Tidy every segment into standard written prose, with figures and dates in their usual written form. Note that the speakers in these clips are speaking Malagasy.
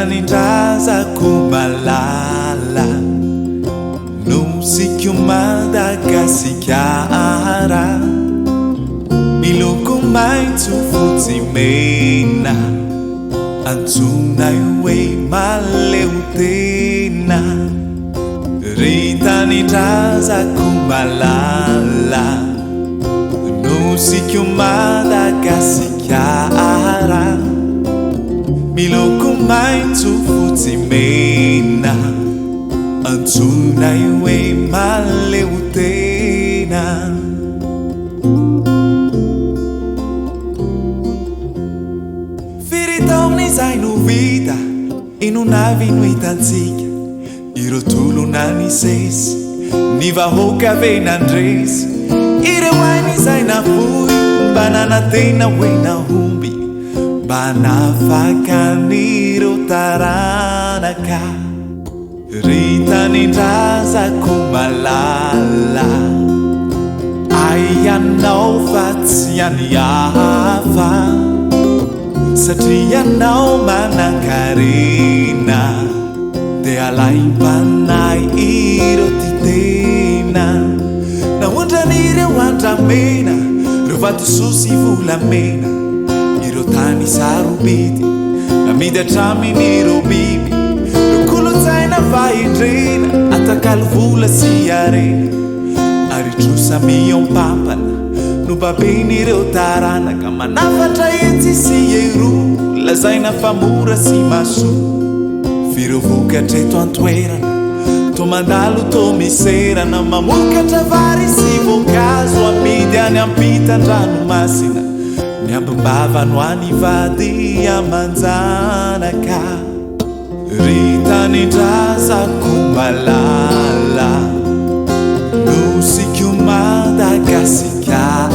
Ritanindraza kumalala Nusik yung Madagascar Miloko maitso fotsy mena Antsonay hoe maleo tena Ritanindraza kumalala Nusik yung Madagascar Miloko maitso fotsy mena Antsonay hoe maleo tena Firy-taon'izay no vita Inonavy no hitantsika Ireo tolona nisesy Ny vahoaka ve nandresy Ireo ain'izay navoy Mba nanantena hoe nahomby Mba nafakan'ireo taranaka Ritanindraza kumalala Aianao fa tsy any hafa Satria anao manan-karena Dia alaim-panay ireo titena Naondran'ireo andramena Reo vatososy volamena Ireo tany sarobety Namidy hatramin'ireo biby Reo kolotsaina vahindrena Atakalo vola sy arena Ary trosa miompampana No baben'ireo taranaka Manafatra etsy sy ero Lazaina fa mora sy maso Fireo vokatreto antoerana To mandalo to miserana Mamokatra vary sy voankazo Amidy any ampitan-dranomasina Ny ambimbava no any vady amanjanaka Ritanindraza kumalala Nusik yung Madagascar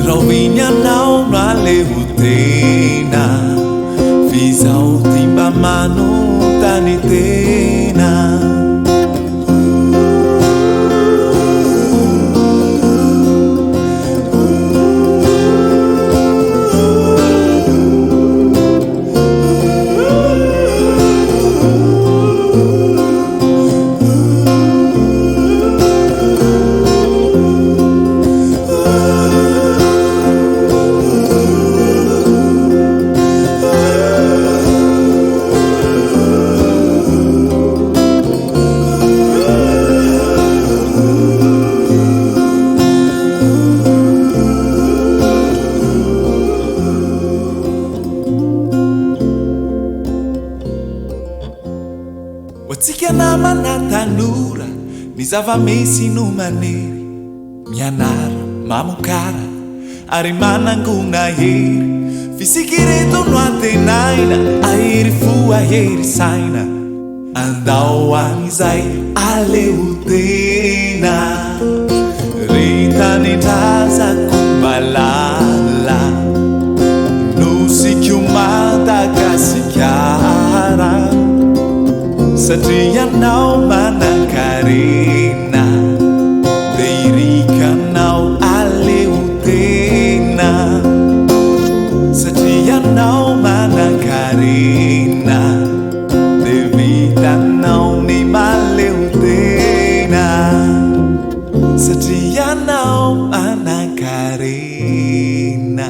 Rawiny anao no aleo tena Fizao timba manontany tena Tsika namana tanora Ny zava-misy no manery Mianara, mamokara Ary manangona hery Fisikireto no antenaina Ahery fo ahery saina Andao an'izay aleo tena Ritanindraza kumalala Nusik yung Madagascar Satria anao manan-karena Dia irikanao aleo tena Satria anao manan-karena Dia vitanao ny maleo tena Satria anao manan-karena